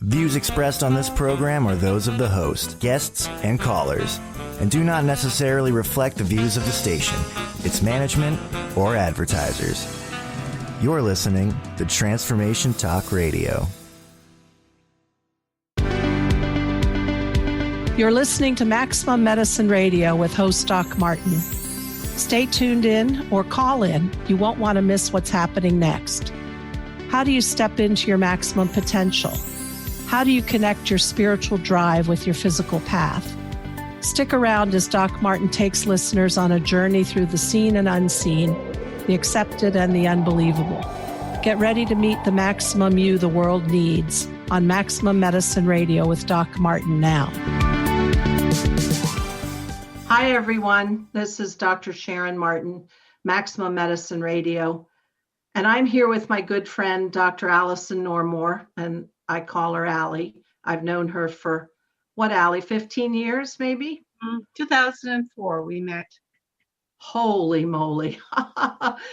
Views expressed on this program are those of the host, guests, and callers, and do not necessarily reflect the views of the station, its management, or advertisers. You're listening to Transformation Talk Radio. You're listening to Maximum Medicine Radio with host Doc Martin. Stay tuned in or call in. You won't want to miss what's happening next. How do you step into your maximum potential? How do you connect your spiritual drive with your physical path? Stick around as Doc Martin takes listeners on a journey through the seen and unseen, the accepted and the unbelievable. Get ready to meet the maximum you the world needs on Maximum Medicine Radio with Doc Martin now. Hi, everyone. This is Dr. Sharon Martin, Maximum Medicine Radio. And I'm here with my good friend, Dr. Alison Normore, and I call her Allie. I've known her for, what, Allie, 15 years, maybe? 2004, we met. Holy moly.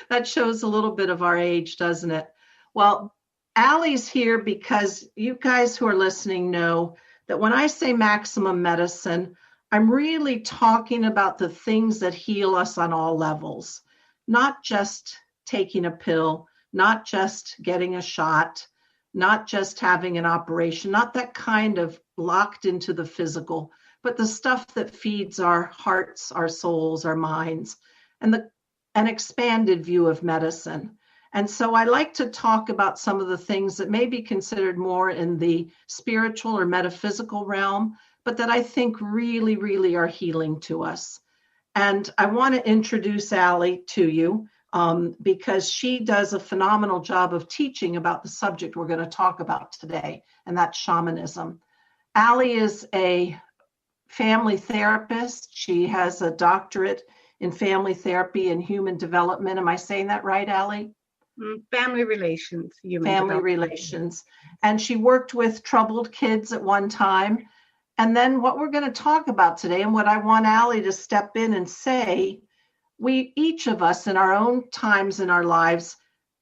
That shows a little bit of our age, doesn't it? Well, Allie's here because you guys who are listening know that when I say maximum medicine, I'm really talking about the things that heal us on all levels, not just taking a pill, not just getting a shot, not just having an operation, not that kind of locked into the physical, but the stuff that feeds our hearts, our souls, our minds, and an expanded view of medicine. And so I like to talk about some of the things that may be considered more in the spiritual or metaphysical realm, but that I think really, really are healing to us. And I want to introduce Allie to you. Because she does a phenomenal job of teaching about the subject we're going to talk about today, and that's shamanism. Allie is a family therapist. She has a doctorate in family therapy and human development. Am I saying that right, Allie? Family relations. Family relations. And she worked with troubled kids at one time. And then what we're going to talk about today, and what I want Allie to step in and say, we, each of us in our own times in our lives,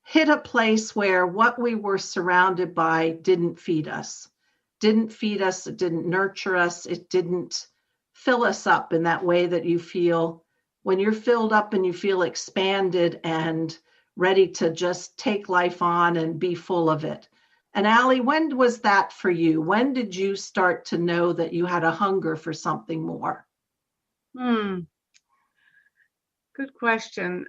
hit a place where what we were surrounded by didn't feed us. It didn't nurture us. It didn't fill us up in that way that you feel when you're filled up and you feel expanded and ready to just take life on and be full of it. And Allie, when was that for you? When did you start to know that you had a hunger for something more? Good question.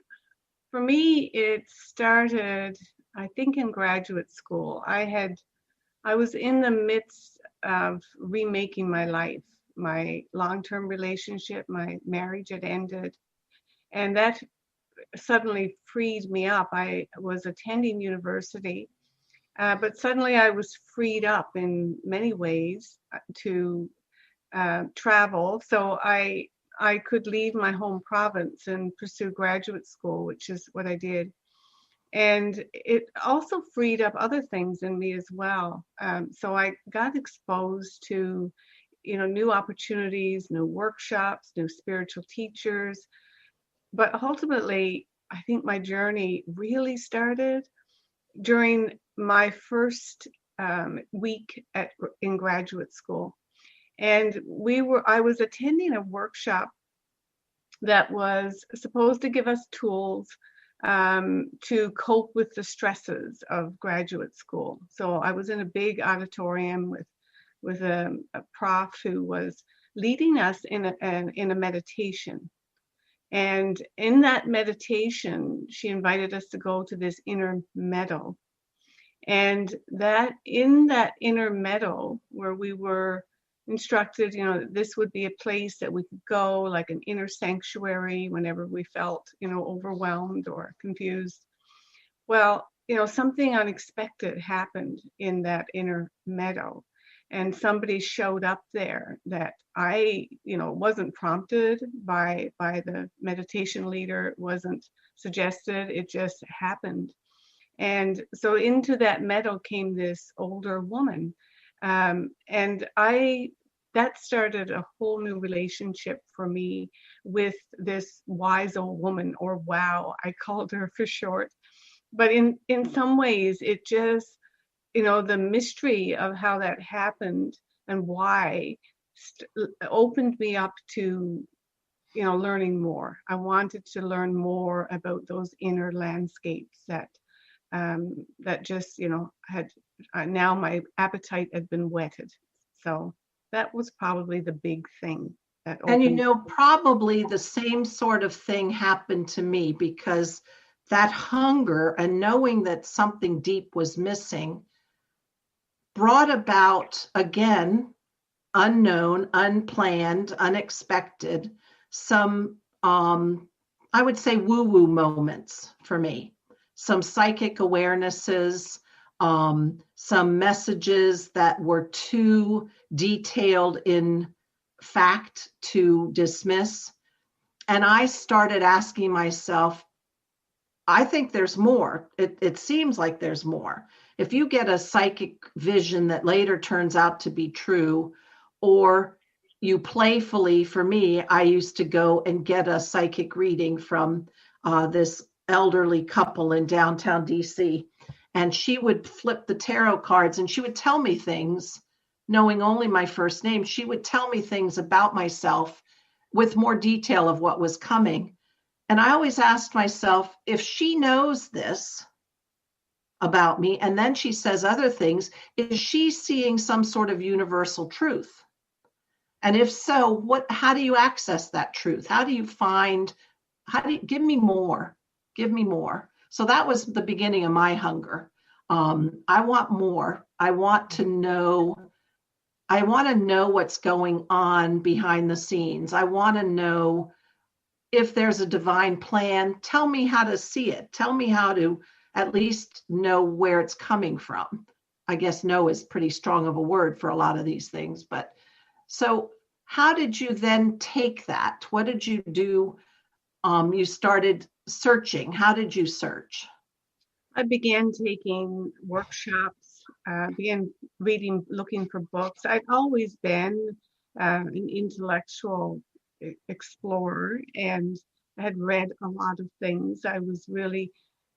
For me, it started, I think, in graduate school. I was in the midst of remaking my life. My long-term relationship, my marriage had ended, and that suddenly freed me up. I was attending university, but suddenly I was freed up in many ways to travel. So I could leave my home province and pursue graduate school, which is what I did. And it also freed up other things in me as well. So I got exposed to, new opportunities, new workshops, new spiritual teachers. But ultimately, I think my journey really started during my first week in graduate school. And I was attending a workshop that was supposed to give us tools to cope with the stresses of graduate school. So I was in a big auditorium with a prof who was leading us in a meditation. And in that meditation, she invited us to go to this inner meadow. And that in that inner meadow where we were instructed, this would be a place that we could go, like an inner sanctuary, whenever we felt, overwhelmed or confused. Well, something unexpected happened in that inner meadow, and somebody showed up there that I, wasn't prompted by the meditation leader. It wasn't suggested. It just happened. And so into that meadow came this older woman. And that started a whole new relationship for me with this wise old woman, or WOW, I called her for short. But in some ways, it the mystery of how that happened and why opened me up to, learning more. I wanted to learn more about those inner landscapes that just, had now my appetite had been whetted. So that was probably the big thing that And opened. probably the same sort of thing happened to me, because that hunger and knowing that something deep was missing brought about, again, unknown, unplanned, unexpected, some, I would say, woo-woo moments for me, some psychic awarenesses, some messages that were too detailed in fact to dismiss. And I started asking myself, I think there's more. It seems like there's more. If you get a psychic vision that later turns out to be true, or you playfully, for me, I used to go and get a psychic reading from this elderly couple in downtown DC. And she would flip the tarot cards and she would tell me things, knowing only my first name. She would tell me things about myself with more detail of what was coming. And I always asked myself, if she knows this about me, and then she says other things, is she seeing some sort of universal truth? And if so, how do you access that truth? Give me more? Give me more. So that was the beginning of my hunger. I want more. I want to know what's going on behind the scenes. I want to know if there's a divine plan. Tell me how to see it. Tell me how to at least know where it's coming from. I guess know is pretty strong of a word for a lot of these things. But so how did you then take that? What did you do? You started searching. How did you search? I began taking workshops, began reading, looking for books. I'd always been an intellectual explorer and had read a lot of things. I was really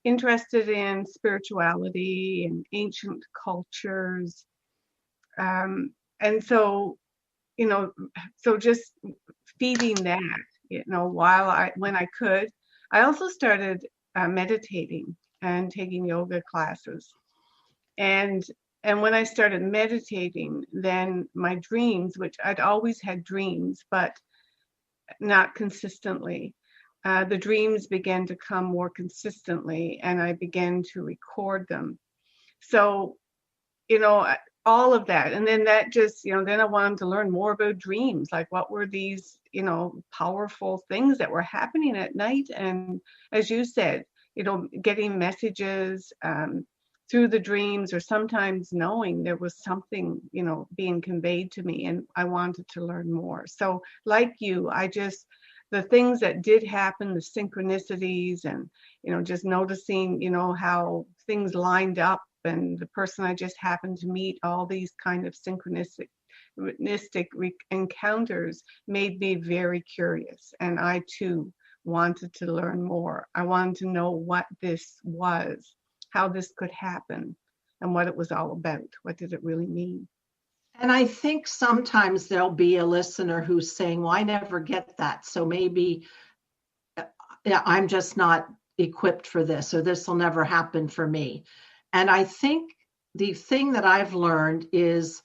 interested in spirituality and ancient cultures. And so, so just feeding that, when I could. I also started meditating and taking yoga classes. And when I started meditating, then my dreams, which I'd always had dreams, but not consistently, the dreams began to come more consistently, and I began to record them. So, all of that. And then that just, then I wanted to learn more about dreams. Like, what were these, powerful things that were happening at night? And as you said, getting messages through the dreams, or sometimes knowing there was something, being conveyed to me, and I wanted to learn more. So like you, the things that did happen, the synchronicities, and, just noticing, how things lined up, and the person I just happened to meet, all these kind of synchronistic encounters made me very curious. And I too wanted to learn more. I wanted to know what this was, how this could happen, and what it was all about. What did it really mean? And I think sometimes there'll be a listener who's saying, well, I never get that. So maybe I'm just not equipped for this, or this will never happen for me. And I think the thing that I've learned is,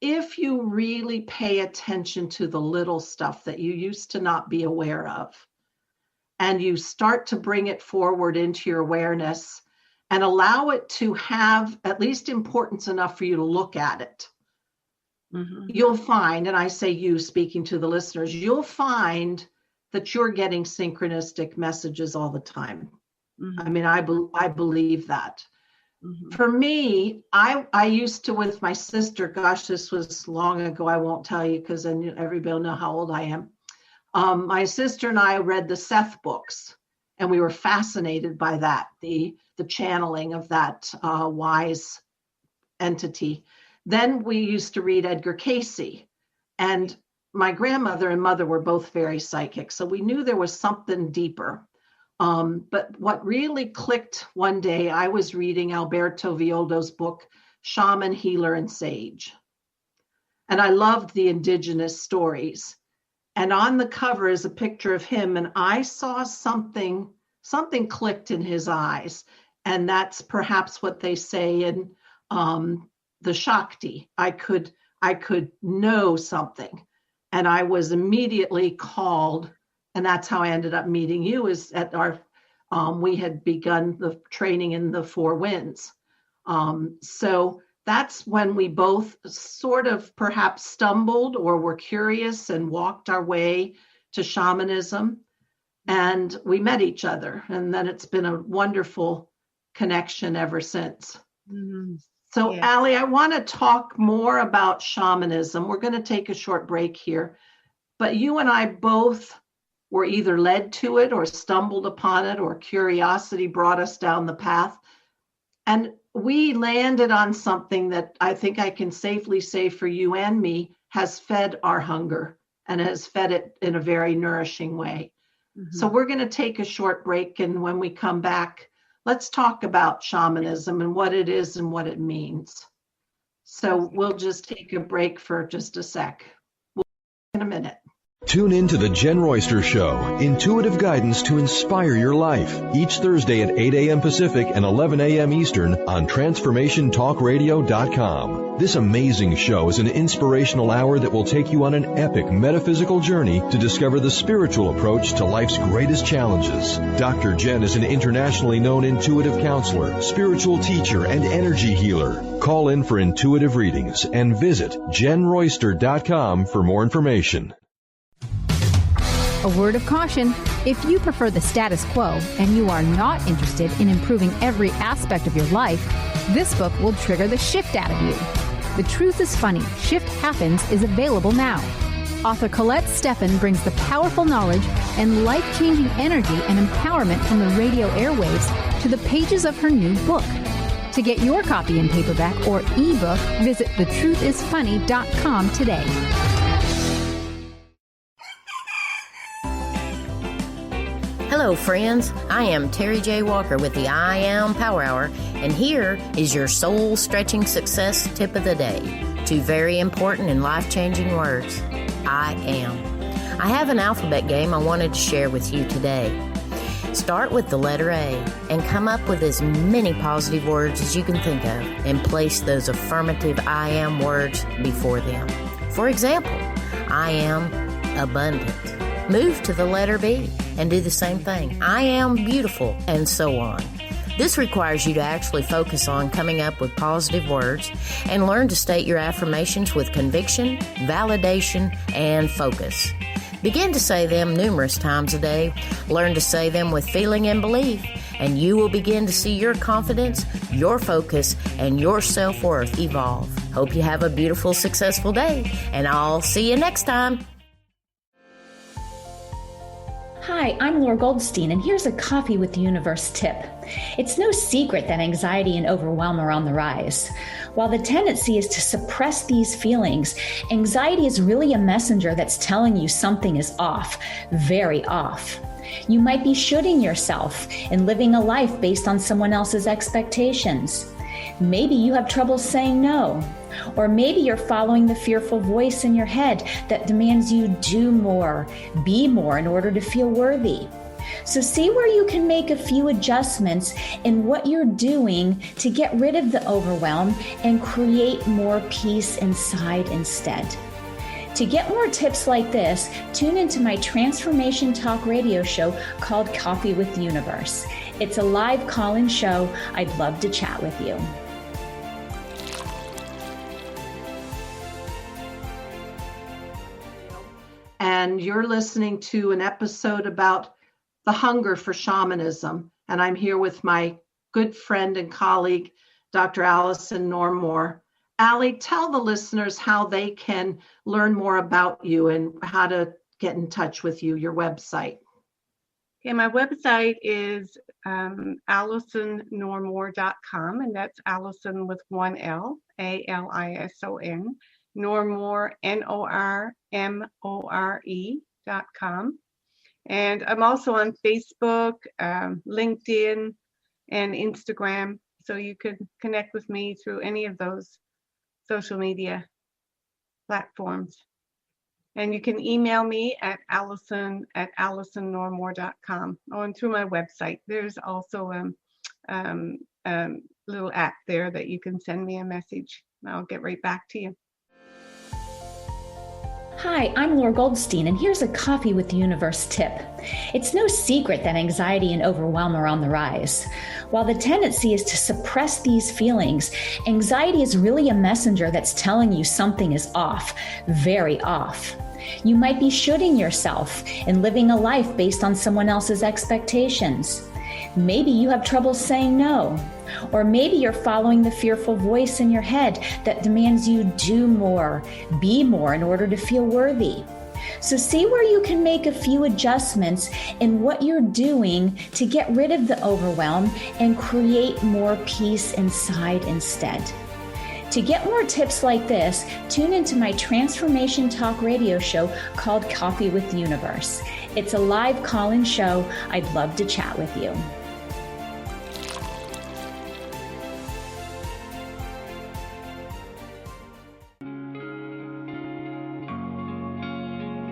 if you really pay attention to the little stuff that you used to not be aware of, and you start to bring it forward into your awareness and allow it to have at least importance enough for you to look at it, you'll find, and I say you, speaking to the listeners, you'll find that you're getting synchronistic messages all the time. I mean, I believe that. For me, I used to, with my sister, gosh, this was long ago, I won't tell you because then everybody will know how old I am. My sister and I read the Seth books, and we were fascinated by that, the channeling of that wise entity. Then we used to read Edgar Cayce, and my grandmother and mother were both very psychic, so we knew there was something deeper. But what really clicked one day, I was reading Alberto Violdo's book, shaman, healer, and sage. And I loved the indigenous stories. And on the cover is a picture of him, and I saw something clicked in his eyes. And that's perhaps what they say in the Shakti. I could know something. And I was immediately called, and that's how I ended up meeting you, is at our, we had begun the training in the Four Winds. So that's when we both sort of perhaps stumbled or were curious and walked our way to shamanism. And we met each other. And then it's been a wonderful connection ever since. Mm-hmm. So, Yeah. Allie, I want to talk more about shamanism. We're going to take a short break here. But you and I both were either led to it or stumbled upon it, or curiosity brought us down the path. And we landed on something that I think I can safely say for you and me has fed our hunger and has fed it in a very nourishing way. Mm-hmm. So we're going to take a short break. And when we come back, let's talk about shamanism and what it is and what it means. So we'll just take a break for just a sec. We'll see in a minute. Tune in to The Jen Royster Show, intuitive guidance to inspire your life, each Thursday at 8 a.m. Pacific and 11 a.m. Eastern on TransformationTalkRadio.com. This amazing show is an inspirational hour that will take you on an epic metaphysical journey to discover the spiritual approach to life's greatest challenges. Dr. Jen is an internationally known intuitive counselor, spiritual teacher, and energy healer. Call in for intuitive readings and visit JenRoyster.com for more information. A word of caution: if you prefer the status quo and you are not interested in improving every aspect of your life, this book will trigger the shift out of you. The Truth is Funny, Shift Happens is available now. Author Colette Steffen brings the powerful knowledge and life-changing energy and empowerment from the radio airwaves to the pages of her new book. To get your copy in paperback or ebook, visit thetruthisfunny.com today. Hello, friends. I am Terry J. Walker with the I Am Power Hour, and here is your soul-stretching success tip of the day. 2 very important and life-changing words. I am. I have an alphabet game I wanted to share with you today. Start with the letter A and come up with as many positive words as you can think of and place those affirmative I am words before them. For example, I am abundant. Move to the letter B and do the same thing. I am beautiful, and so on. This requires you to actually focus on coming up with positive words and learn to state your affirmations with conviction, validation, and focus. Begin to say them numerous times a day. Learn to say them with feeling and belief, and you will begin to see your confidence, your focus, and your self-worth evolve. Hope you have a beautiful, successful day, and I'll see you next time. Hi, I'm Laura Goldstein, and here's a Coffee with the Universe tip. It's no secret that anxiety and overwhelm are on the rise. While the tendency is to suppress these feelings, anxiety is really a messenger that's telling you something is off, very off. You might be shooting yourself and living a life based on someone else's expectations. Maybe you have trouble saying no. Or maybe you're following the fearful voice in your head that demands you do more, be more in order to feel worthy. So see where you can make a few adjustments in what you're doing to get rid of the overwhelm and create more peace inside instead. To get more tips like this, tune into my Transformation Talk radio show called Coffee with the Universe. It's a live call-in show. I'd love to chat with you. And you're listening to an episode about the hunger for shamanism. And I'm here with my good friend and colleague, Dr. Alison Normore. Allie, tell the listeners how they can learn more about you and how to get in touch with you, your website. Okay, my website is AlisonNormore.com, and that's Alison with 1 L, ALISON. Normore, NORMORE.com. And I'm also on Facebook, LinkedIn, and Instagram. So you could connect with me through any of those social media platforms. And you can email me at Alison@AlisonNormore.com. Oh, and through my website. There's also little app there that you can send me a message. I'll get right back to you. Hi, I'm Laura Goldstein, and here's a Coffee with the Universe tip. It's no secret that anxiety and overwhelm are on the rise. While the tendency is to suppress these feelings, anxiety is really a messenger that's telling you something is off, very off. You might be shooting yourself and living a life based on someone else's expectations. Maybe you have trouble saying no. Or maybe you're following the fearful voice in your head that demands you do more, be more in order to feel worthy. So see where you can make a few adjustments in what you're doing to get rid of the overwhelm and create more peace inside instead. To get more tips like this, tune into my transformation talk radio show called Coffee with the Universe. It's a live call-in show. I'd love to chat with you.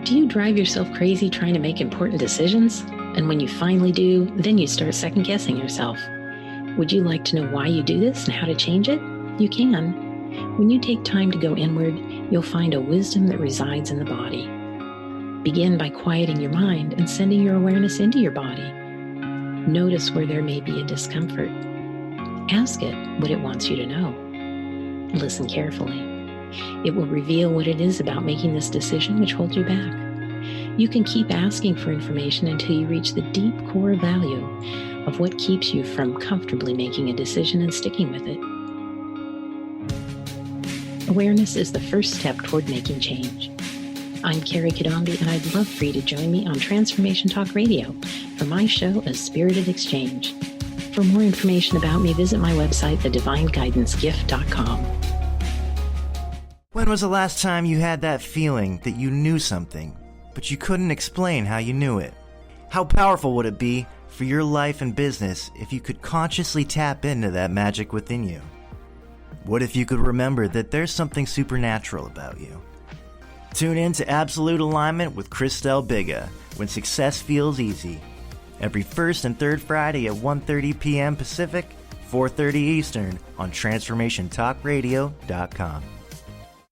Do you drive yourself crazy trying to make important decisions? And when you finally do, then you start second guessing yourself. Would you like to know why you do this and how to change it? You can. When you take time to go inward, you'll find a wisdom that resides in the body. Begin by quieting your mind and sending your awareness into your body. Notice where there may be a discomfort. Ask it what it wants you to know. Listen carefully. It will reveal what it is about making this decision which holds you back. You can keep asking for information until you reach the deep core value of what keeps you from comfortably making a decision and sticking with it. Awareness is the first step toward making change. I'm Carrie Kadombi, and I'd love for you to join me on Transformation Talk Radio for my show, A Spirited Exchange. For more information about me, visit my website, thedivineguidancegift.com. When was the last time you had that feeling that you knew something, but you couldn't explain how you knew it? How powerful would it be for your life and business if you could consciously tap into that magic within you? What if you could remember that there's something supernatural about you? Tune in to Absolute Alignment with Christelle Biga when success feels easy. Every first and third Friday at 1:30 p.m. Pacific, 4:30 Eastern on TransformationTalkRadio.com.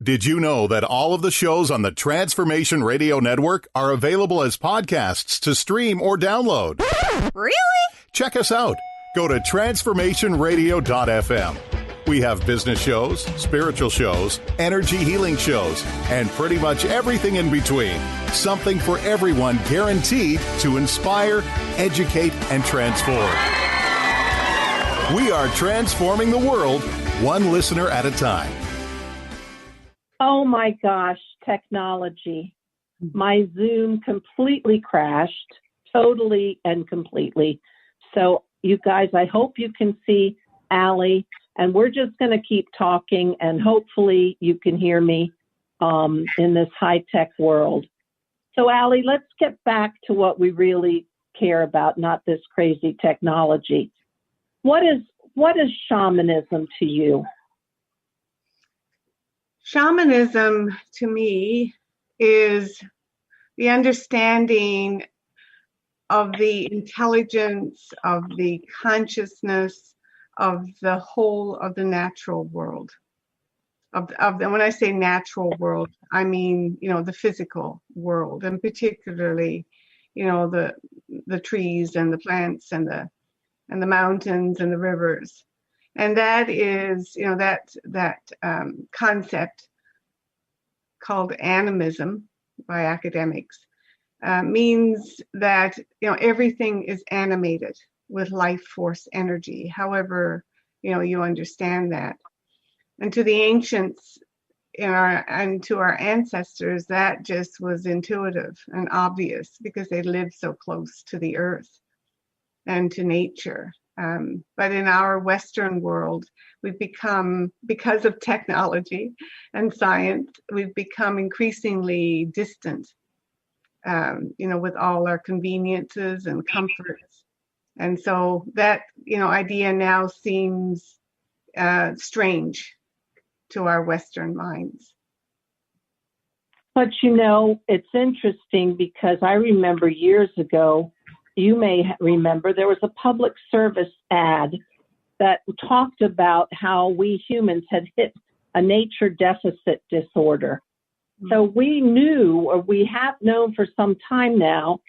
Did you know that all of the shows on the Transformation Radio Network are available as podcasts to stream or download? Really? Check us out. Go to transformationradio.fm. We have business shows, spiritual shows, energy healing shows, and pretty much everything in between. Something for everyone, guaranteed to inspire, educate, and transform. We are transforming the world, one listener at a time. Oh my gosh, technology. My Zoom completely crashed, totally and completely. So you guys, I hope you can see Allie, and we're just going to keep talking, and hopefully you can hear me in this high-tech world. So Allie, let's get back to what we really care about, not this crazy technology. What is shamanism to you? Shamanism, to me, is the understanding of the intelligence, of the consciousness, of the whole of the natural world. When I say natural world, I mean, the physical world, and particularly, the trees and the plants and the mountains and the rivers. And that is, that concept called animism by academics means that, everything is animated with life force energy, however, you understand that. And to the ancients and to our ancestors, that just was intuitive and obvious because they lived so close to the earth and to nature. But in our Western world, we've become, because of technology and science, we've become increasingly distant, with all our conveniences and comforts. And so that, idea now seems strange to our Western minds. But it's interesting because I remember years ago, you may remember, there was a public service ad that talked about how we humans had hit a nature deficit disorder. So we knew, or we have known for some time now,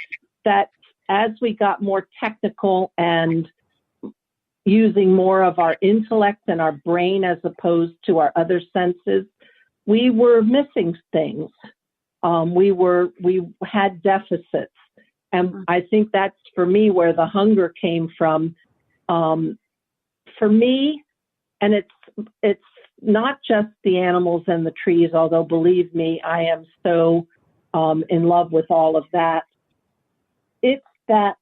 that as we got more technical and using more of our intellect and our brain as opposed to our other senses, we were missing things. We had deficits. And I think that's, for me, where the hunger came from. For me, and it's not just the animals and the trees, although believe me, I am so in love with all of that. It's that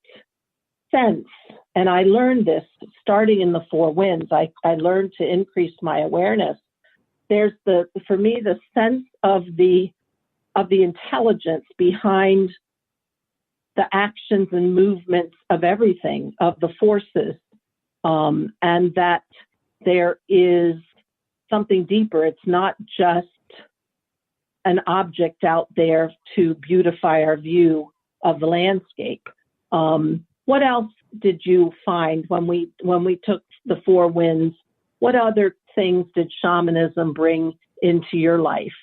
sense, and I learned this starting in the Four Winds. I learned to increase my awareness. There's for me, the sense of the intelligence behind the actions and movements of everything, of the forces, and that there is something deeper. It's not just an object out there to beautify our view of the landscape. What else did you find when we took the Four Winds? What other things did shamanism bring into your life?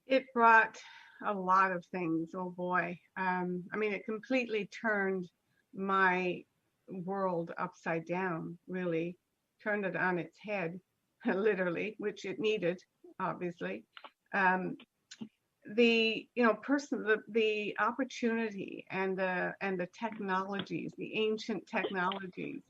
It brought a lot of things. Oh boy. It completely turned my world upside down, really turned it on its head, literally, which it needed, obviously. The opportunity and the technologies, the ancient technologies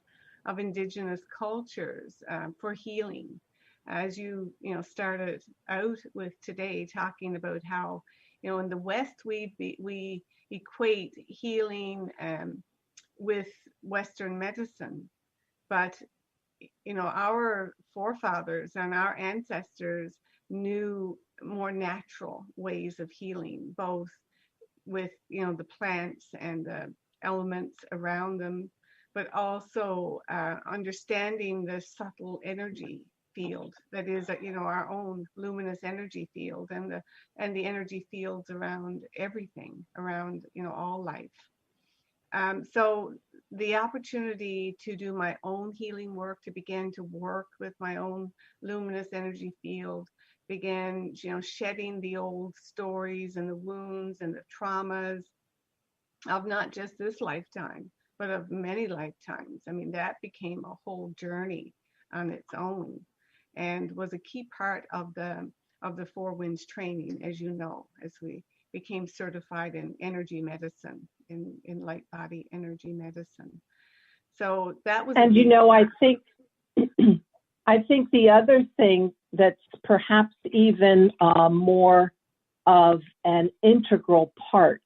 of indigenous cultures for healing, as you started out with today, talking about how in the West we equate healing with Western medicine, but our forefathers and our ancestors knew more natural ways of healing, both with the plants and the elements around them, but also understanding the subtle energy field that is our own luminous energy field, and the energy fields around everything, around all life. So the opportunity to do my own healing work, to begin to work with my own luminous energy field, began shedding the old stories and the wounds and the traumas of not just this lifetime, but of many lifetimes. That became a whole journey on its own, and was a key part of the Four Winds training, as we became certified in energy medicine, in light body energy medicine. So that was, and I think the other thing that's perhaps even more of an integral part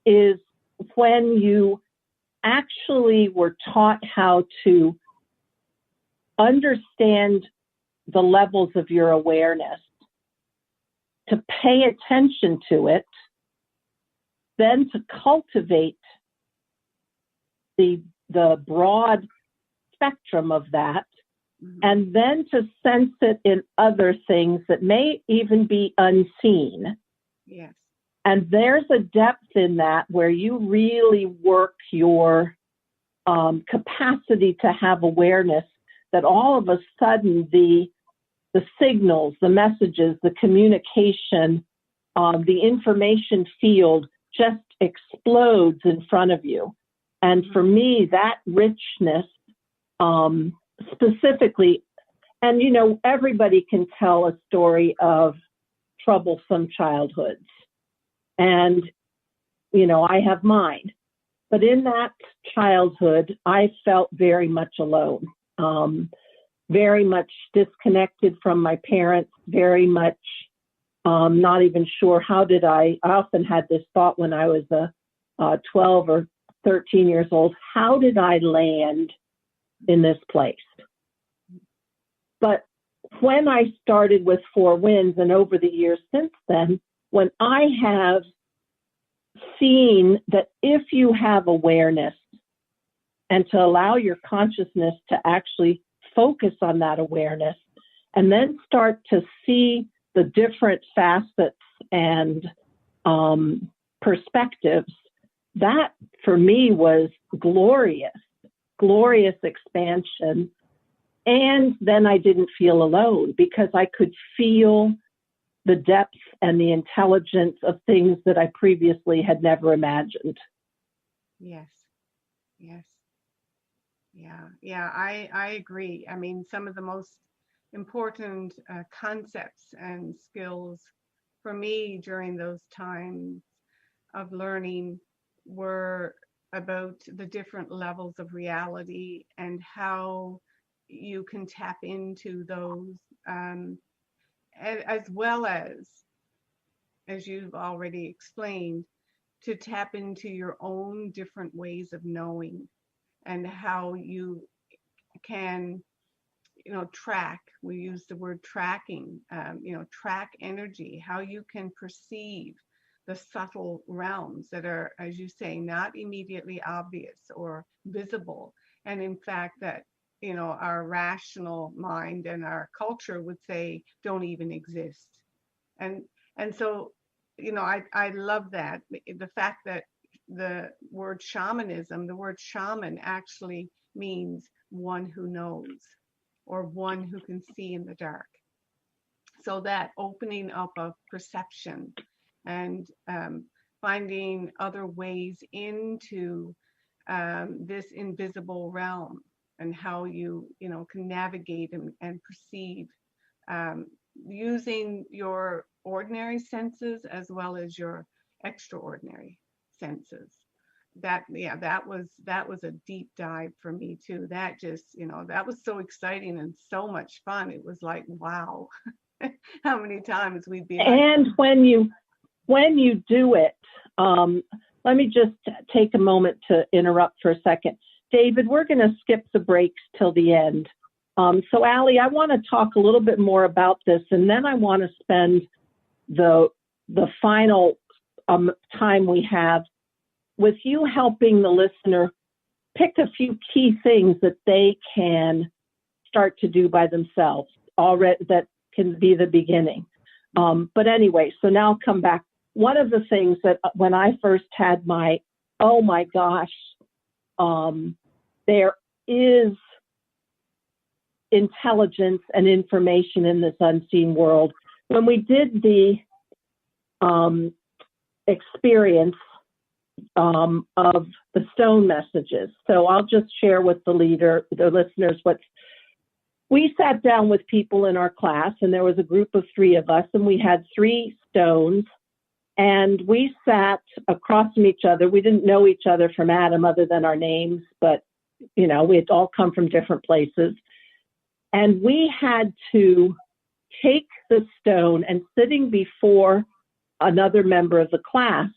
is when you actually were taught how to understand the levels of your awareness, to pay attention to it, then to cultivate the broad spectrum of that, and then to sense it in other things that may even be unseen. Yes. And there's a depth in that where you really work your capacity to have awareness, that all of a sudden the signals, the messages, the communication, the information field just explodes in front of you. And for me, that richness, specifically, and everybody can tell a story of troublesome childhoods. And, I have mine. But in that childhood, I felt very much alone, very much disconnected from my parents, very much not even sure I often had this thought when I was 12 or 13 years old, how did I land in this place? But when I started with Four Winds, and over the years since then, when I have seen that if you have awareness, and to allow your consciousness to actually focus on that awareness and then start to see the different facets and perspectives, that for me was glorious expansion. And then I didn't feel alone because I could feel the depth and the intelligence of things that I previously had never imagined. Yes. Yeah, I agree. I mean, some of the most important concepts and skills for me during those times of learning were about the different levels of reality and how you can tap into those, as well as you've already explained, to tap into your own different ways of knowing and how you can, track. We use the word tracking, track energy, how you can perceive the subtle realms that are, as you say, not immediately obvious or visible. And in fact, that, our rational mind and our culture would say don't even exist. And so, I love that. The fact that the word shamanism, the word shaman actually means one who knows or one who can see in the dark. So that opening up of perception and finding other ways into this invisible realm and how you can navigate and perceive using your ordinary senses as well as your extraordinary senses. That was a deep dive for me too. That just, that was so exciting and so much fun. It was like, wow, how many times we'd be like, and when you do it, let me just take a moment to interrupt for a second. David, we're going to skip the breaks till the end. So Allie, I want to talk a little bit more about this, and then I want to spend the final time we have with you helping the listener pick a few key things that they can start to do by themselves already that can be the beginning. But anyway, so now I'll come back. One of the things that when I first had my, oh my gosh, there is intelligence and information in this unseen world. When we did the experience of the stone messages, so I'll just share with the listeners what we sat down with people in our class, and there was a group of 3 of us, and we had 3 stones, and we sat across from each other. We didn't know each other from Adam other than our names, but we had all come from different places. And we had to take the stone and sitting before another member of the class,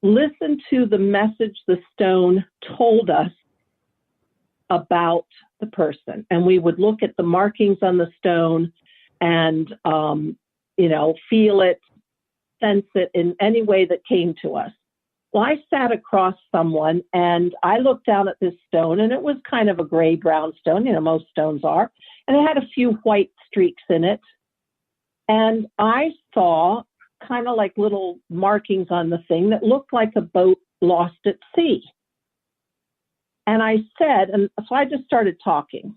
listen to the message the stone told us about the person. And we would look at the markings on the stone and, feel it, sense it in any way that came to us. Well, I sat across someone and I looked down at this stone, and it was kind of a gray-brown stone, most stones are, and it had a few white streaks in it. And I saw kind of like little markings on the thing that looked like a boat lost at sea. And I said, and so I just started talking.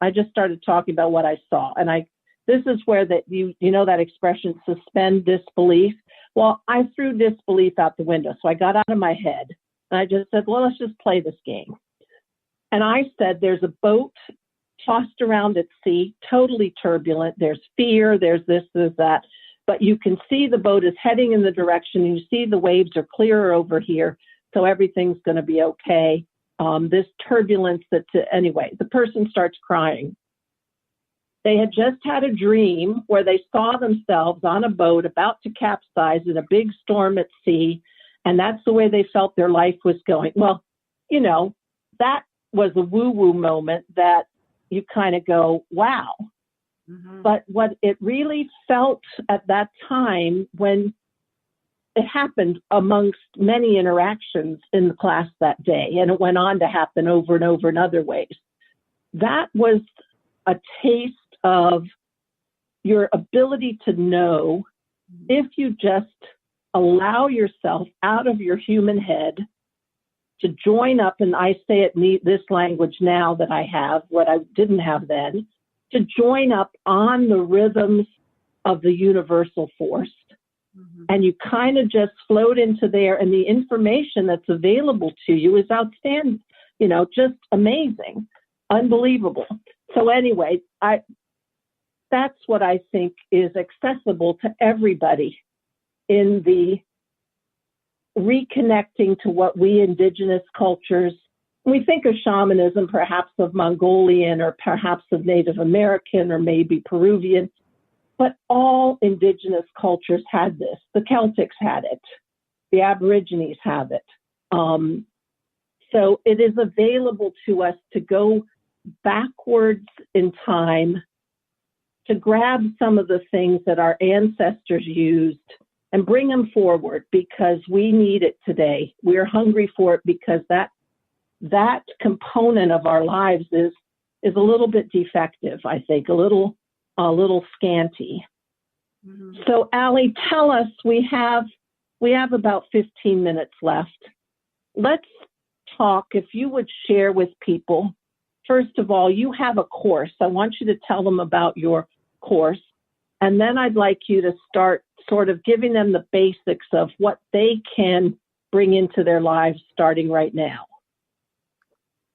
I just started talking about what I saw. And this is where that that expression, suspend disbelief. Well, I threw disbelief out the window. So I got out of my head and I just said, well, let's just play this game. And I said, there's a boat tossed around at sea, totally turbulent. There's fear, there's this, there's that. But you can see the boat is heading in the direction, and you see the waves are clearer over here. So everything's going to be okay. This turbulence anyway, the person starts crying. They had just had a dream where they saw themselves on a boat about to capsize in a big storm at sea, and that's the way they felt their life was going. Well, that was a woo-woo moment that you kind of go, wow. Mm-hmm. But what it really felt at that time when it happened amongst many interactions in the class that day, and it went on to happen over and over in other ways. That was a taste of your ability to know, if you just allow yourself out of your human head to join up, and I say it in this language now that I have, what I didn't have then, to join up on the rhythms of the universal force. Mm-hmm. And you kind of just float into there, and the information that's available to you is outstanding, just amazing, unbelievable. So anyway, that's what I think is accessible to everybody in the reconnecting to what we indigenous cultures, we think of shamanism, perhaps of Mongolian or perhaps of Native American or maybe Peruvian, but all indigenous cultures had this. The Celtics had it. The Aborigines have it. So it is available to us to go backwards in time, to grab some of the things that our ancestors used and bring them forward, because we need it today. We're hungry for it, because that component of our lives is a little bit defective, I think, a little scanty. Mm-hmm. So Allie, tell us, we have about 15 minutes left. Let's talk, if you would share with people, first of all, you have a course. I want you to tell them about your course. And then I'd like you to start sort of giving them the basics of what they can bring into their lives starting right now.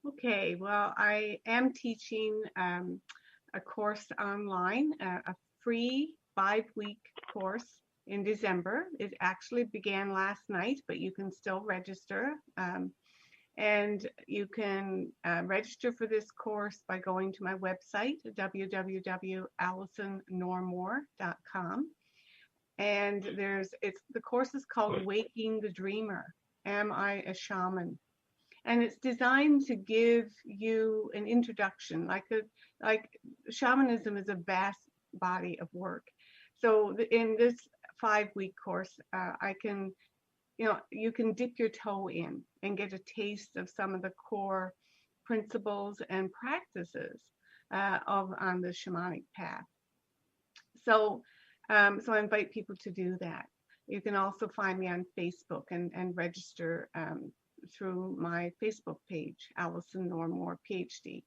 Okay, well, I am teaching a course online, a free 5-week course in December. It actually began last night, but you can still register. And you can register for this course by going to my website, www.alisonnormore.com. And the course is called Waking the Dreamer. Am I a Shaman? And it's designed to give you an introduction, like shamanism is a vast body of work. So in this 5-week course, you can dip your toe in and get a taste of some of the core principles and practices on the shamanic path. So I invite people to do that. You can also find me on Facebook and register through my Facebook page, Alison Normore, PhD.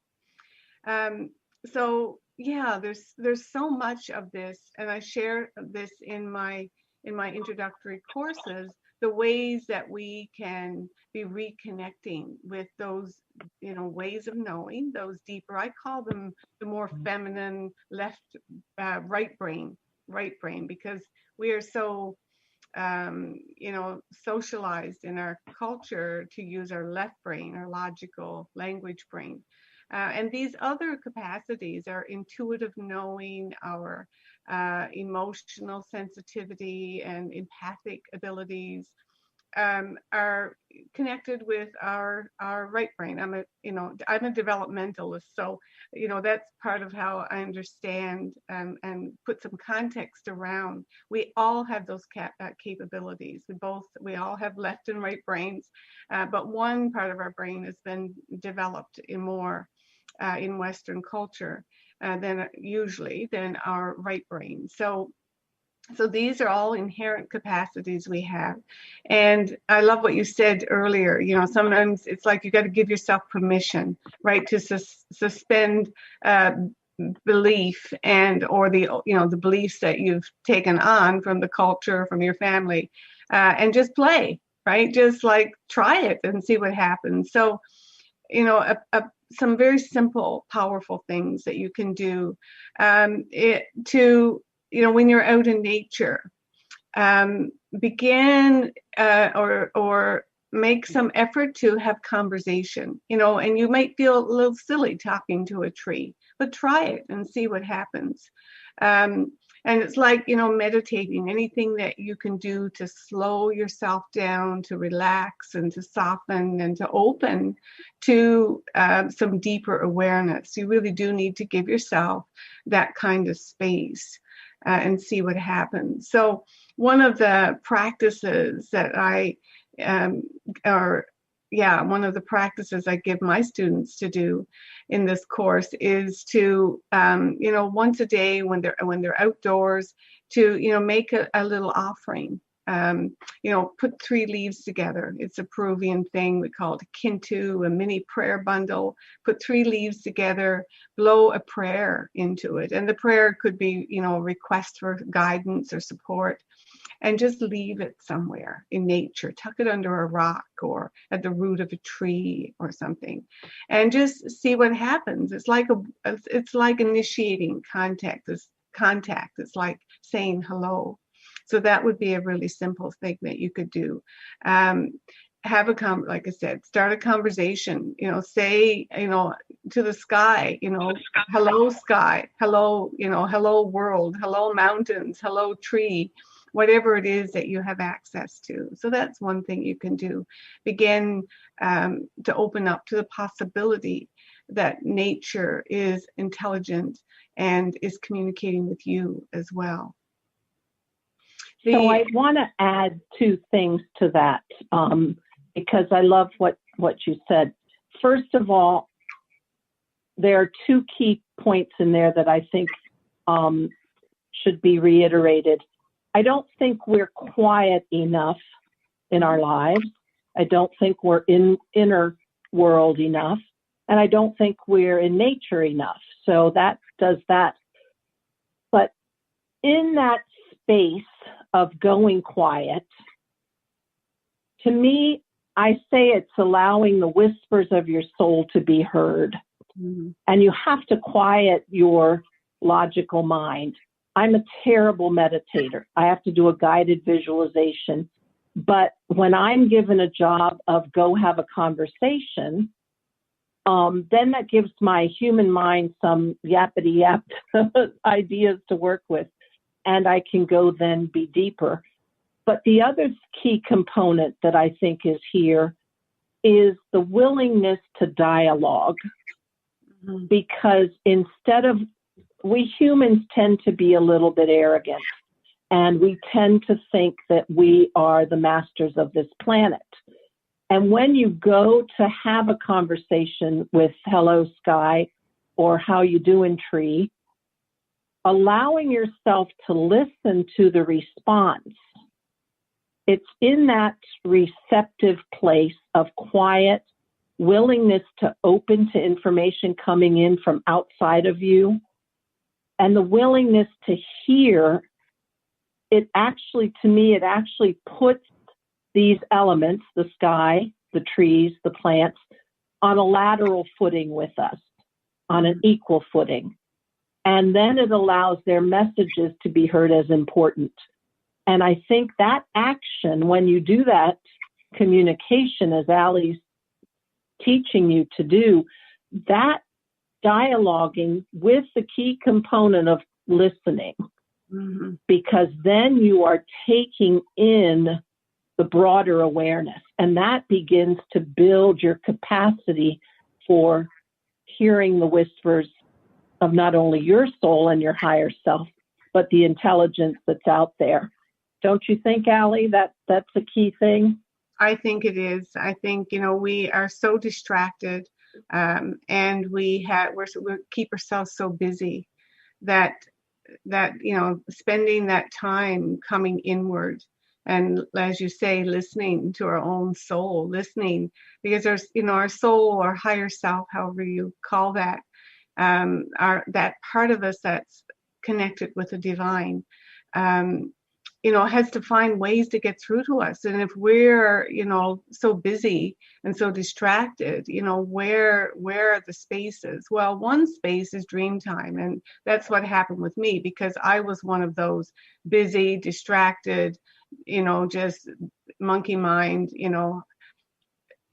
So yeah, there's so much of this, and I share this in my introductory courses, the ways that we can be reconnecting with those, ways of knowing, those deeper, I call them the more feminine right brain, because we are so, socialized in our culture to use our left brain, our logical language brain. And these other capacities, our intuitive knowing, our emotional sensitivity and empathic abilities, are connected with our right brain. I'm a developmentalist, so that's part of how I understand and put some context around. We all have those capabilities. We all have left and right brains, but one part of our brain has been developed in Western culture than our right brain. So these are all inherent capacities we have. And I love what you said earlier. Sometimes it's like you got to give yourself permission, right, to suspend belief or the beliefs that you've taken on from the culture, from your family, and just play, right? Just like try it and see what happens. So, some very simple, powerful things that you can do when you're out in nature, begin or make some effort to have conversation, and you might feel a little silly talking to a tree, but try it and see what happens. And it's like, meditating, anything that you can do to slow yourself down, to relax and to soften and to open to some deeper awareness. You really do need to give yourself that kind of space. and see what happens. So one of the practices that one of the practices I give my students to do in this course is to, once a day when they're outdoors, to, make a little offering. Put 3 leaves together. It's a Peruvian thing. We call it a kintu, a mini prayer bundle. Put 3 leaves together, blow a prayer into it. And the prayer could be, a request for guidance or support, and just leave it somewhere in nature. Tuck it under a rock or at the root of a tree or something, and just see what happens. It's like initiating contact. It's like saying hello. So that would be a really simple thing that you could do. Like I said, start a conversation, say, to the sky, hello sky, hello, hello world, hello mountains, hello tree, whatever it is that you have access to. So that's one thing you can do. Begin to open up to the possibility that nature is intelligent and is communicating with you as well. So I want to add 2 things to that, because I love what you said. First of all, there are 2 key points in there that I think should be reiterated. I don't think we're quiet enough in our lives. I don't think we're in inner world enough. And I don't think we're in nature enough. So that does that. But in that space of going quiet, to me, I say it's allowing the whispers of your soul to be heard. Mm-hmm. And you have to quiet your logical mind. I'm a terrible meditator. I have to do a guided visualization. But when I'm given a job of go have a conversation, then that gives my human mind some yappity yap ideas to work with. And I can go then be deeper. But the other key component that I think is here is the willingness to dialogue. Mm-hmm. Because we humans tend to be a little bit arrogant, and we tend to think that we are the masters of this planet. And when you go to have a conversation with hello sky or how you doing tree, allowing yourself to listen to the response, it's in that receptive place of quiet, willingness to open to information coming in from outside of you, and the willingness to hear. It actually puts these elements, the sky, the trees, the plants, on a lateral footing with us, on an equal footing. And then it allows their messages to be heard as important. And I think that action, when you do that communication, as Allie's teaching you to do, that dialoguing with the key component of listening, mm-hmm. because then you are taking in the broader awareness, and that begins to build your capacity for hearing the whispers of not only your soul and your higher self, but the intelligence that's out there. Don't you think, Allie, that's a key thing? I think it is. I think, we are so distracted, and we keep ourselves so busy that spending that time coming inward, and as you say, listening to our own soul, because there's, our soul or higher self, however you call that, that part of us that's connected with the divine, has to find ways to get through to us. And if we're, so busy and so distracted, where are the spaces? Well, one space is dream time. And that's what happened with me, because I was one of those busy, distracted, just monkey mind,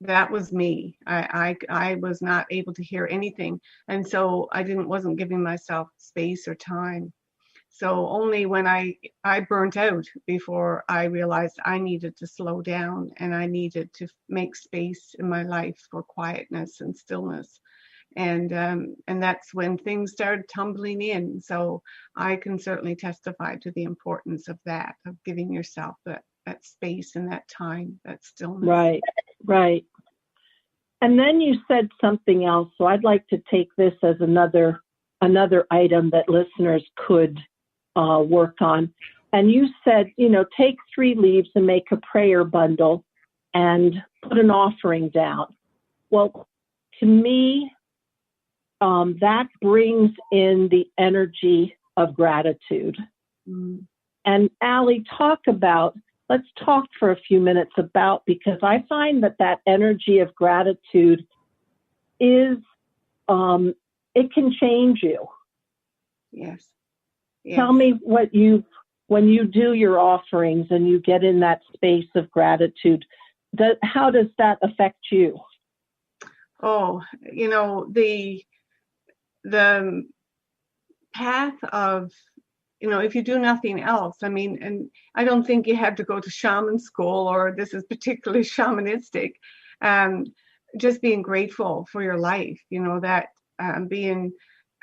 that was me. I was not able to hear anything. And so I wasn't giving myself space or time. So only when I burnt out before I realized I needed to slow down, and I needed to make space in my life for quietness and stillness. And that's when things started tumbling in. So I can certainly testify to the importance of that, of giving yourself that space and that time, that stillness. Right, right. And then you said something else. So I'd like to take this as another item that listeners could work on. And you said, take 3 leaves and make a prayer bundle and put an offering down. Well, to me, that brings in the energy of gratitude. And Allie, let's talk for a few minutes about, because I find that energy of gratitude is, it can change you. Yes. Tell me when you do your offerings and you get in that space of gratitude, how does that affect you? Oh, the path of, if you do nothing else, and I don't think you have to go to shaman school, or this is particularly shamanistic, just being grateful for your life, that being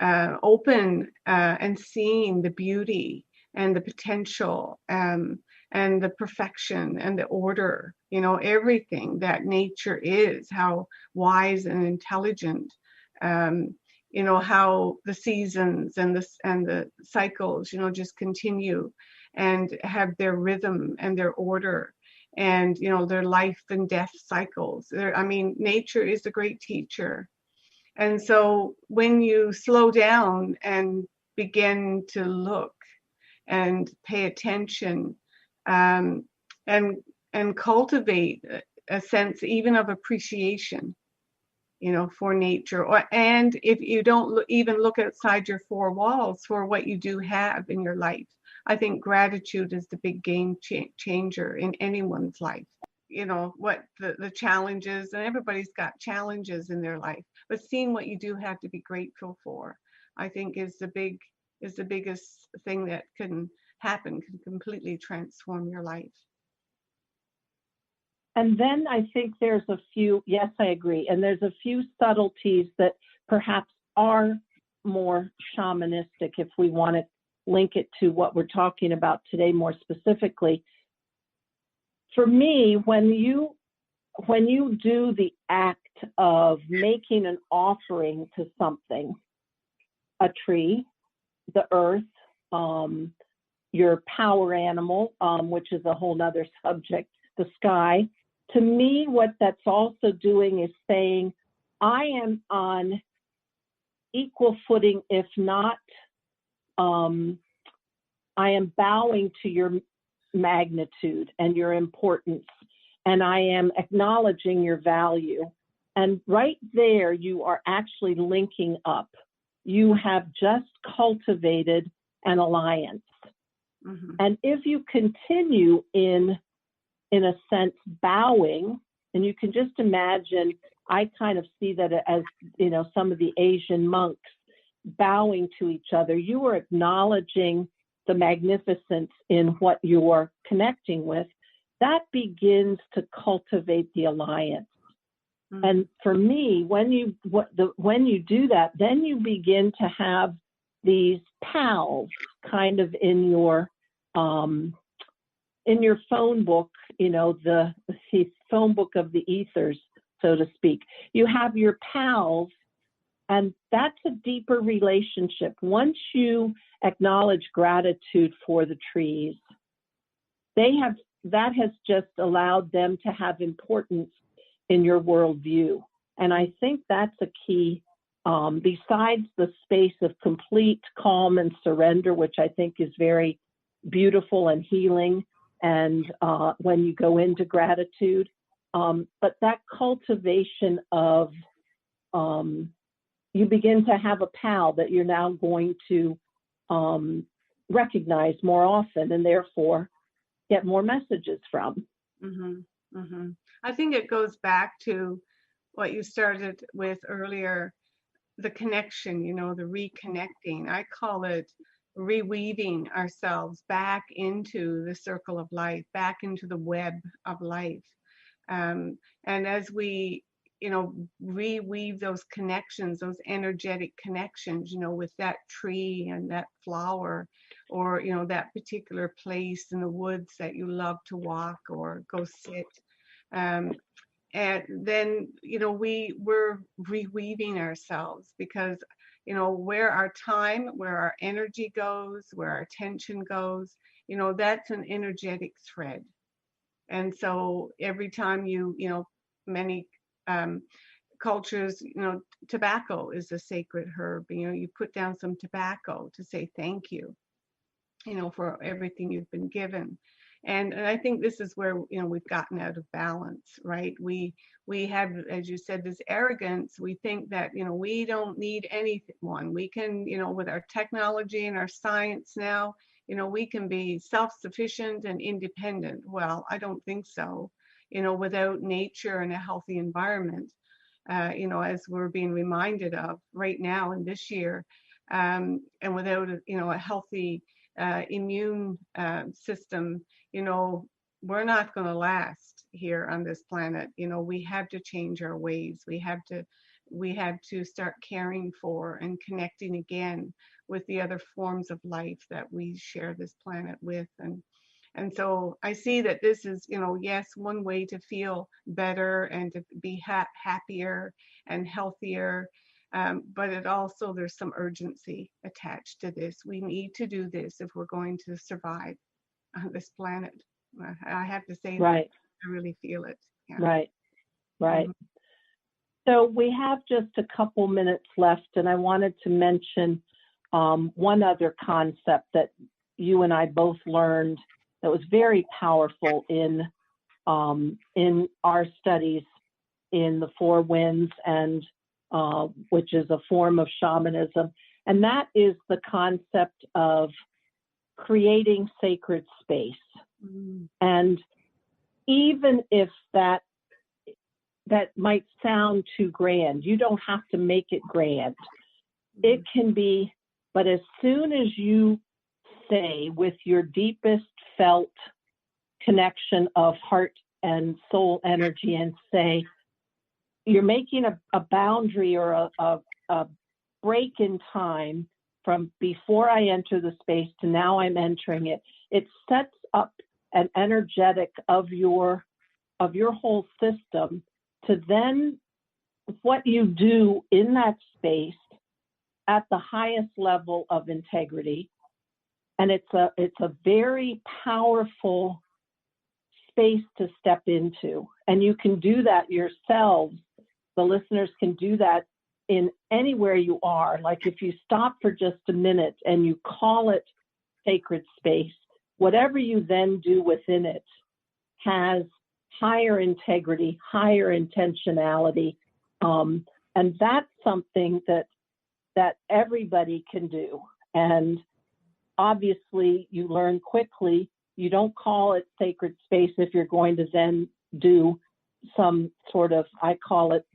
open and seeing the beauty and the potential and the perfection and the order, everything that nature is, how wise and intelligent, how the seasons and the cycles, just continue and have their rhythm and their order, and their life and death cycles. Nature is a great teacher. And so when you slow down and begin to look and pay attention, and cultivate a sense even of appreciation, for nature, and if you don't even look outside your 4 walls for what you do have in your life, I think gratitude is the big game changer in anyone's life. What the challenges, and everybody's got challenges in their life, but seeing what you do have to be grateful for, I think is the biggest thing that can happen, can completely transform your life. And then I think there's a few, yes, I agree. And there's a few subtleties that perhaps are more shamanistic, if we want to link it to what we're talking about today more specifically. For me, when you do the act of making an offering to something, a tree, the earth, your power animal, which is a whole nother subject, the sky, to me, what that's also doing is saying, I am on equal footing, if not, I am bowing to your magnitude and your importance, and I am acknowledging your value. And right there, you are actually linking up. You have just cultivated an alliance. Mm-hmm. And if you continue in a sense, bowing, and you can just imagine, I kind of see that as, some of the Asian monks bowing to each other. You are acknowledging the magnificence in what you're connecting with. That begins to cultivate the alliance. Mm-hmm. And for me, when you do that, then you begin to have these pals kind of in your phone book, the phone book of the ethers, so to speak. You have your pals, and that's a deeper relationship. Once you acknowledge gratitude for the trees, that has just allowed them to have importance in your worldview. And I think that's a key, besides the space of complete calm and surrender, which I think is very beautiful and healing, and when you go into gratitude, but that cultivation of, you begin to have a pal that you're now going to recognize more often, and therefore get more messages from. Mm-hmm. Mm-hmm. I think it goes back to what you started with earlier, the connection, the reconnecting. I call it reweaving ourselves back into the circle of life, back into the web of life. And as we, reweave those connections, those energetic connections, with that tree and that flower, or, that particular place in the woods that you love to walk or go sit. And then, we're reweaving ourselves, because, where our time, where our energy goes, where our attention goes, that's an energetic thread. And so every time many cultures, tobacco is a sacred herb. You put down some tobacco to say thank you, for everything you've been given. And I think this is where, we've gotten out of balance, right? We have, as you said, this arrogance. We think that, we don't need anyone. We can, with our technology and our science now, we can be self-sufficient and independent. Well, I don't think so. Without nature and a healthy environment, as we're being reminded of right now in this year, and without, a healthy immune system, we're not going to last here on this planet. We have to change our ways. We have to start caring for and connecting again with the other forms of life that we share this planet with. And so I see that this is, yes, one way to feel better and to be happier and healthier. But there's some urgency attached to this. We need to do this if we're going to survive on this planet. I have to say right. that I really feel it. Yeah. Right. Mm-hmm. So we have just a couple minutes left, and I wanted to mention one other concept that you and I both learned that was very powerful in our studies in the Four Winds, and which is a form of shamanism, and that is the concept of creating sacred space. Mm. And even if that might sound too grand, you don't have to make it grand. It can be, but as soon as you say with your deepest felt connection of heart and soul energy and say, you're making a boundary or a break in time from before I enter the space to now I'm entering it. It sets up an energetic of your whole system to then what you do in that space at the highest level of integrity. And it's a very powerful space to step into. And you can do that yourselves. The listeners can do that in anywhere you are. Like if you stop for just a minute and you call it sacred space, whatever you then do within it has higher integrity, higher intentionality. And that's something that everybody can do. And obviously you learn quickly, you don't call it sacred space if you're going to then do some sort of, I call it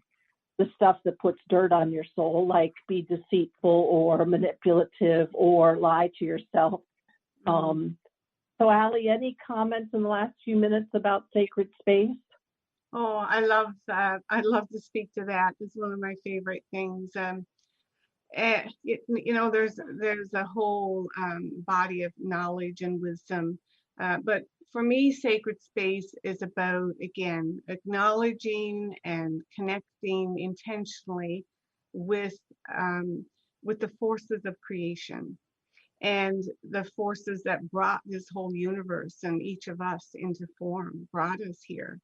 the stuff that puts dirt on your soul, like be deceitful or manipulative or lie to yourself. So Allie, any comments in the last few minutes about sacred space? Oh, I love that. I'd love to speak to that. It's one of my favorite things. There's a whole body of knowledge and wisdom. But for me, sacred space is about, again, acknowledging and connecting intentionally with the forces of creation and the forces that brought this whole universe and each of us into form, brought us here.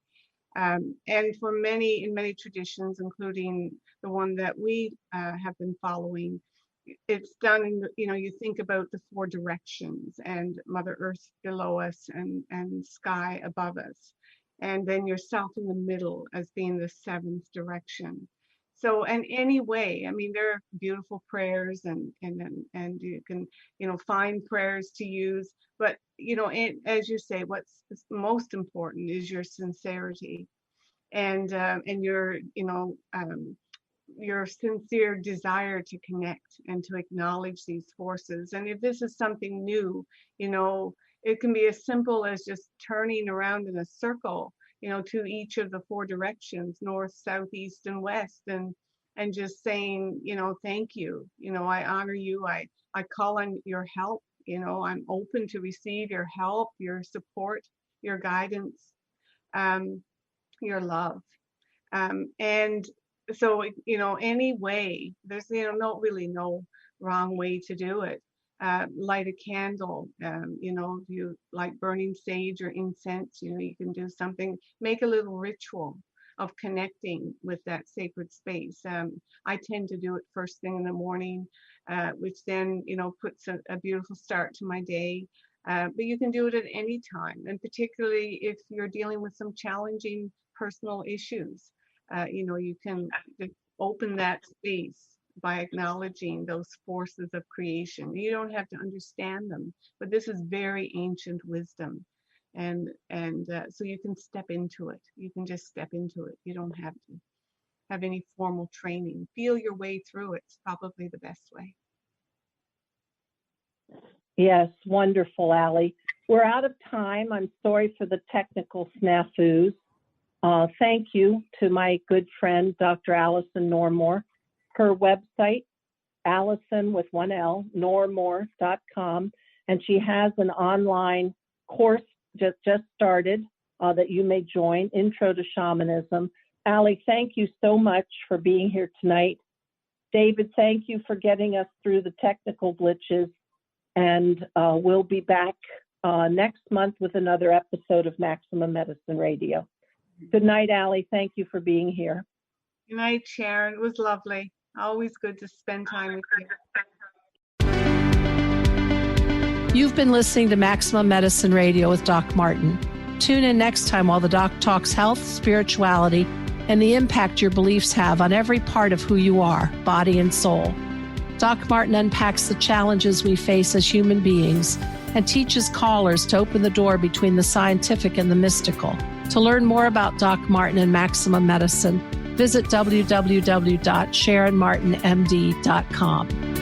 And in many traditions, including the one that we have been following, it's done in, you think about the four directions and Mother Earth below us and sky above us. And then yourself in the middle as being the seventh direction. So, and anyway, I mean, there are beautiful prayers and you can, find prayers to use, but, as you say, what's most important is your sincerity and your sincere desire to connect and to acknowledge these forces. And if this is something new, it can be as simple as just turning around in a circle, to each of the 4 directions, north, south, east, and west, and just saying, thank you. I honor you. I call on your help. I'm open to receive your help, your support, your guidance, your love. And so, any way, there's, no wrong way to do it. Light a candle, if you like burning sage or incense, you can do something, make a little ritual of connecting with that sacred space. I tend to do it first thing in the morning, which then, puts a beautiful start to my day. But you can do it at any time, and particularly if you're dealing with some challenging personal issues, you can just open that space by acknowledging those forces of creation. You don't have to understand them, but this is very ancient wisdom. And so you can step into it. You can just step into it. You don't have to have any formal training. Feel your way through it. It's probably the best way. Yes, wonderful, Allie. We're out of time. I'm sorry for the technical snafus. Thank you to my good friend, Dr. Alison Normore. Her website, Alison with 1 L, normore.com, and she has an online course just started that you may join, Intro to Shamanism. Allie, thank you so much for being here tonight. David, thank you for getting us through the technical glitches, and we'll be back next month with another episode of Maximum Medicine Radio. Good night, Allie. Thank you for being here. Good night, Sharon. It was lovely. Always good to spend time with you. You've been listening to Maximum Medicine Radio with Doc Martin. Tune in next time while the doc talks health, spirituality, and the impact your beliefs have on every part of who you are, body and soul. Doc Martin unpacks the challenges we face as human beings and teaches callers to open the door between the scientific and the mystical. To learn more about Doc Martin and Maximum Medicine, visit www.sharonmartinmd.com.